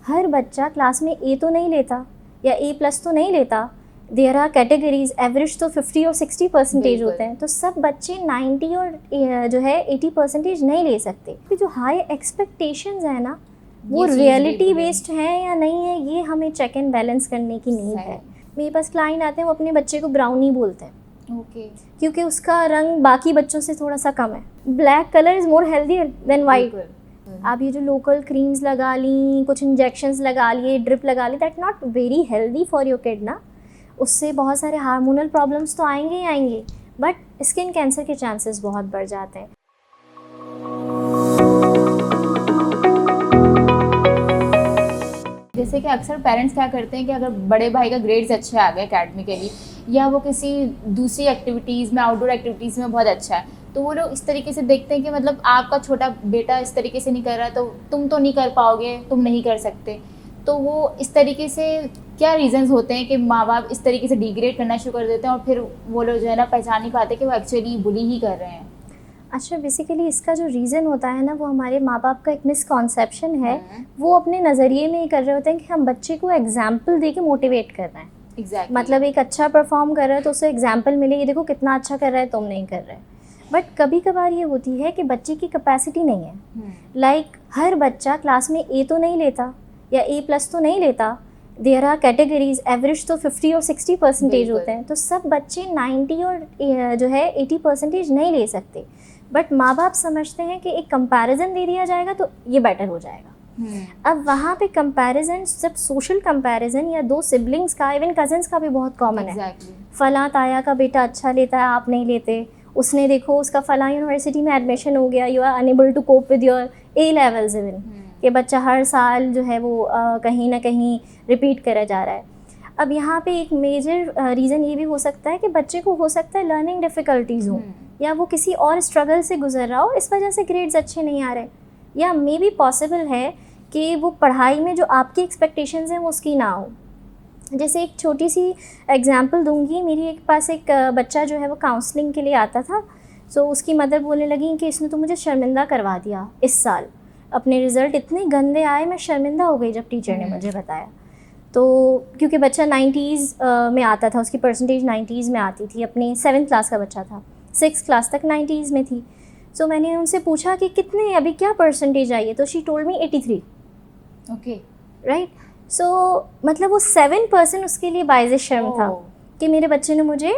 हर बच्चा क्लास में ए तो नहीं लेता या A+ तो नहीं लेता। देयर आर कैटेगरीज, एवरेज तो 50 और 60% होते हैं, तो सब बच्चे 90 और जो है 80% नहीं ले सकते। फिर जो हाई एक्सपेक्टेशंस है ना, वो रियलिटी बेस्ड है या नहीं है, ये हमें चेक एंड बैलेंस करने की नीड है। मेरे पास क्लाइंट आते हैं, वो अपने बच्चे को ब्राउनी बोलते हैं, क्योंकि उसका रंग बाकी बच्चों से थोड़ा सा कम है। Black colour is more healthy than white. आप ये जो लोकल क्रीम्स लगा ली, कुछ इंजेक्शंस लगा लिए, ड्रिप लगा ली, that not very healthy for your kid ना। उससे बहुत सारे हार्मोनल प्रॉब्लम्स तो आएंगे ही आएंगे, बट स्किन कैंसर के चांसेस बहुत बढ़ जाते हैं। जैसे कि अक्सर पेरेंट्स क्या करते हैं कि अगर बड़े भाई का ग्रेड्स अच्छे आ गए अकेडमिकली, या वो किसी दूसरी एक्टिविटीज़ में, आउटडोर एक्टिविटीज़ में बहुत अच्छा है, तो वो लोग इस तरीके से देखते हैं कि मतलब आपका छोटा बेटा इस तरीके से नहीं कर रहा है तो तुम तो नहीं कर पाओगे, तुम नहीं कर सकते। तो वो इस तरीके से क्या रीजंस होते हैं कि माँ बाप इस तरीके से डिग्रेड करना शुरू कर देते हैं और फिर वो लोग जो है ना पहचान नहीं पाते कि वो एक्चुअली बुली ही कर रहे हैं। अच्छा, बेसिकली इसका जो रीज़न होता है ना, वो हमारे माँ बाप का एक मिसकॉन्सेप्शन है। वो अपने नज़रिए में ही कर रहे होते हैं कि हम बच्चे को एग्जाम्पल दे के मोटिवेट कर रहे हैं। Exactly. मतलब एक अच्छा परफॉर्म कर रहा है तो उसे एग्जाम्पल मिले, ये देखो कितना अच्छा कर रहा है, तुम नहीं कर रहे। बट कभी कभार ये होती है कि बच्चे की कैपेसिटी नहीं है। लाइक हर बच्चा क्लास में ए तो नहीं लेता या A+ तो नहीं लेता। देयर आर कैटेगरीज, एवरेज तो 50 और 60% होते हैं, तो सब बच्चे 90 और जो है 80% नहीं ले सकते। बट माँ बाप समझते हैं कि एक कंपैरिजन दे दिया जाएगा तो ये बेटर हो जाएगा। अब वहाँ पे कंपैरिजन, सिर्फ सोशल कंपैरिजन या दो सिबलिंग्स का, इवन कजन्स का भी बहुत कॉमन है। फलां ताया का बेटा अच्छा लेता है, आप नहीं लेते। उसने देखो उसका फलां यूनिवर्सिटी में एडमिशन हो गया, you are unable to cope with your A-levels even. कि बच्चा हर साल जो है वो कहीं ना कहीं रिपीट करा जा रहा है। अब यहाँ पे एक मेजर रीज़न ये भी हो सकता है कि बच्चे को हो सकता है लर्निंग डिफ़िकल्टीज़ हो, या वो किसी और स्ट्रगल से गुजर रहा हो, इस वजह से ग्रेड्स अच्छे नहीं आ रहे। या मे बी पॉसिबल है कि वो पढ़ाई में जो आपकी एक्सपेक्टेशंस हैं वो उसकी ना हो। जैसे एक छोटी सी एग्जांपल दूंगी। मेरी एक पास एक बच्चा जो है वो काउंसलिंग के लिए आता था। सो उसकी मदर बोलने लगी कि इसने तो मुझे शर्मिंदा करवा दिया इस साल, अपने रिज़ल्ट इतने गंदे आए, मैं शर्मिंदा हो गई जब टीचर ने मुझे बताया। तो क्योंकि बच्चा 90s में आता था, उसकी परसेंटेज 90s में आती थी, अपनी 7th क्लास का बच्चा था, 6th क्लास तक 90s में थी। सो मैंने उनसे पूछा कि कितने अभी क्या परसेंटेज आई है, तो she told me 83। Okay, right. So मतलब वो 7% उसके लिए बाइज़ शर्म था कि मेरे बच्चे ने मुझे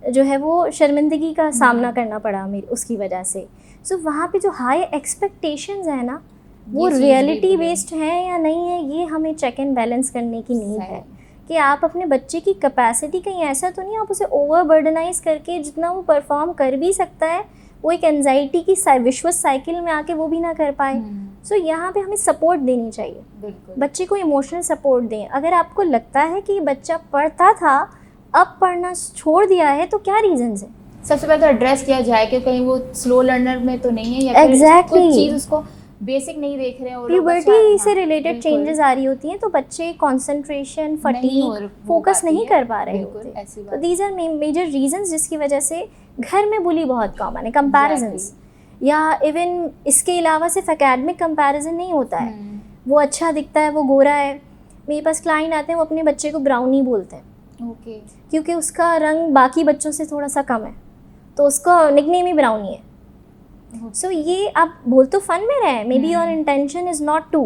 जो है वो शर्मिंदगी का सामना करना पड़ा मेरी उसकी वजह से। सो वहाँ पे जो हाई एक्सपेक्टेशंस है ना, वो रियलिटी बेस्ड है या नहीं है, ये हमें चेक एंड बैलेंस करने की नीड है। कि आप अपने बच्चे की कैपेसिटी, कहीं ऐसा तो नहीं आप उसे ओवर बर्डनाइज करके जितना वो परफॉर्म कर भी सकता है, वो एक एंजाइटी की विश्वस साइकिल में आके वो भी ना कर पाए। सो यहाँ पे हमें सपोर्ट देनी चाहिए, बच्चे को इमोशनल सपोर्ट दें। अगर आपको लगता है कि बच्चा पढ़ता था, अब पढ़ना छोड़ दिया है, तो क्या रीजंस है? सबसे पहले तो एड्रेस किया जाए कि कहीं वो स्लो लर्नर में तो नहीं है, या Exactly. कुछ चीज़ उसको बेसिक नहीं देख रहे हैं। प्यूबर्टी से रिलेटेड चेंजेस आ रही होती हैं, तो बच्चे कंसंट्रेशन, फटीग, फोकस नहीं कर पा रहे होते। तो दीज आर मेजर रीजंस जिसकी वजह से घर में बुली बहुत कॉमन है। कंपैरिजंस, या इवन इसके अलावा सिर्फ एकेडमिक कंपैरिजन नहीं होता है। वो अच्छा दिखता है, वो गोरा है। मेरे पास क्लाइंट आते हैं, वो अपने बच्चे को ब्राउनी बोलते हैं, क्योंकि उसका रंग बाकी बच्चों से थोड़ा सा कम है, तो उसका निकनेम ही ब्राउनी है। सो ये आप बोल तो फन में रहे, maybe your intention is not to,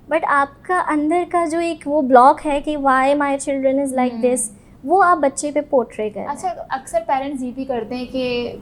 but आपका अंदर का जो एक वो ब्लॉक है कि why my children is like this, वो आप बच्चे पे पोर्ट्रे करें। अच्छा, अक्सर पेरेंट्स ये भी करते हैं कि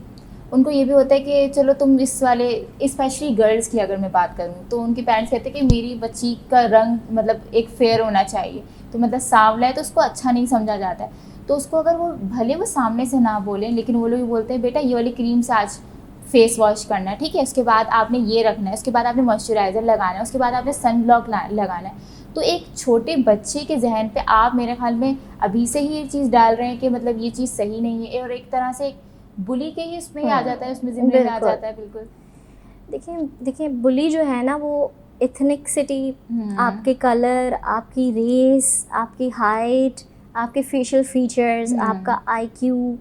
उनको ये भी होता है कि चलो तुम इस वाले, स्पेशली गर्ल्स की अगर मैं बात करूँ, तो उनके पेरेंट्स कहते हैं कि मेरी बच्ची का रंग मतलब एक फेयर होना चाहिए, तो मतलब सांवला है तो उसको अच्छा नहीं समझा जाता है। तो उसको अगर वो भले वो सामने से ना बोलें, लेकिन वो लोग बोलते हैं बेटा ये वाली क्रीम से आज फेस वॉश करना है, ठीक है, उसके बाद आपने ये रखना है, उसके बाद आपने मॉइस्चराइज़र लगाना है, उसके बाद आपने सन ब्लॉक लगाना है। तो एक छोटे बच्चे के जहन पे आप मेरे ख्याल में अभी से ही ये चीज़ डाल रहे हैं कि मतलब ये चीज़ सही नहीं है, और एक तरह से एक बुली के ही उसमें ही आ जाता है, उसमें जिम्मे में आ जाता है। बिल्कुल। देखिए बुली जो है ना, वो एथनिकसिटी, आपके कलर, आपकी रेस, आपकी हाइट, आपके फेशियल फीचर्स, आपका IQ,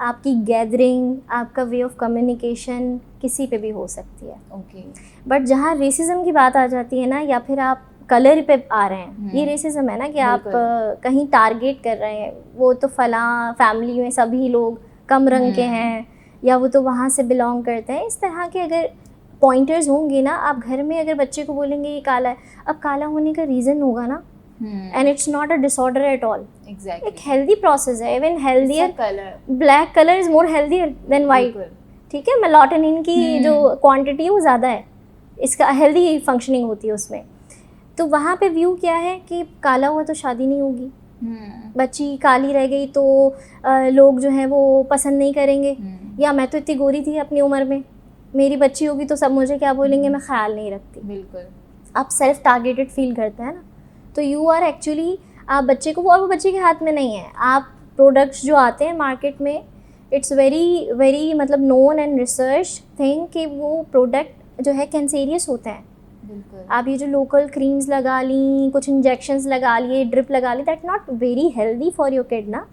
आपकी गैदरिंग, आपका वे ऑफ कम्युनिकेशन, किसी पे भी हो सकती है। ओके। बट जहाँ रेसिज्म की बात आ जाती है ना, या फिर आप कलर पे आ रहे हैं, ये रेसिज्म है ना कि आप बिल्कुल। कहीं टारगेट कर रहे हैं, वो तो फलां फैमिली में सभी लोग कम रंग के हैं या वो तो वहाँ से बिलोंग करते हैं। इस तरह के अगर पॉइंटर्स होंगे ना, आप घर में अगर बच्चे को बोलेंगे ये काला है, अब काला होने का रीज़न होगा ना, and it's not a disorder at all, एक हेल्दी प्रोसेस है, even healthier, colour black colour is more healthier then white, ठीक है। मेलाटोनिन की जो क्वांटिटी है वो ज़्यादा है, इसका हेल्दी फंक्शनिंग होती है उसमें। तो वहाँ पे व्यू क्या है कि काला हुआ तो शादी नहीं होगी, बच्ची काली रह गई तो लोग जो हैं वो पसंद नहीं करेंगे, या मैं तो इतनी गोरी थी अपनी उम्र में, मेरी बच्ची होगी तो सब मुझे क्या बोलेंगे, मैं ख्याल नहीं रखती। बिल्कुल, आप सेल्फ टारगेटेड फील करते हैं ना, तो यू आर एक्चुअली, आप बच्चे को, और वो बच्चे के हाथ में नहीं है। आप प्रोडक्ट्स जो आते हैं मार्केट में, इट्स वेरी वेरी मतलब नोन एंड रिसर्च थिंग कि वो प्रोडक्ट जो है कैंसेरियस होते हैं। बिल्कुल। आप ये जो लोकल क्रीम्स लगा ली, कुछ इंजेक्शंस लगा लिए, ड्रिप लगा ली, that not very healthy for your kid ना।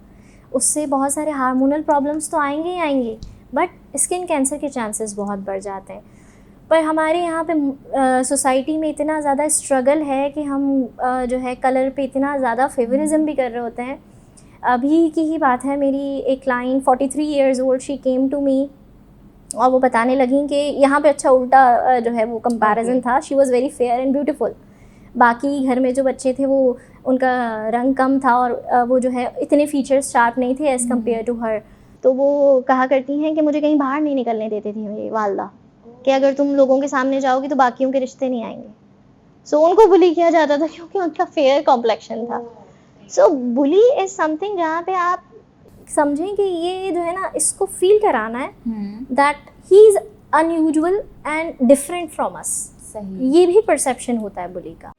उससे बहुत सारे हार्मोनल प्रॉब्लम्स तो आएंगे ही आएंगे, बट स्किन कैंसर के चांसेस बहुत बढ़ जाते हैं। पर हमारे यहाँ पे सोसाइटी में इतना ज़्यादा स्ट्रगल है कि हम जो है कलर पे इतना ज़्यादा फेवरिज्म भी कर रहे होते हैं। अभी की ही बात है, मेरी एक client 43 years old, she came to me और वो बताने लगी कि यहाँ पे अच्छा उल्टा जो है वो कंपैरिजन था। She was very fair and beautiful, बाकी घर में जो बच्चे थे वो उनका रंग कम था और वो जो है इतने फीचर्स शार्प नहीं थे एज़ कम्पेयर टू हर। तो वो कहा करती हैं कि मुझे कहीं बाहर नहीं निकलने देती थी मेरी वालदा, कि अगर तुम लोगों के सामने जाओगी तो बाकियों के रिश्ते नहीं आएंगे। सो उनको बुली किया जाता था क्योंकि उनका फेयर कॉम्प्लेक्शन था। सो बुली इज़ समथिंग जहाँ पे आप समझें कि ये जो है ना, इसको फील कराना है that he is unusual and different from us. सही। ये भी परसेप्शन होता है बुली का।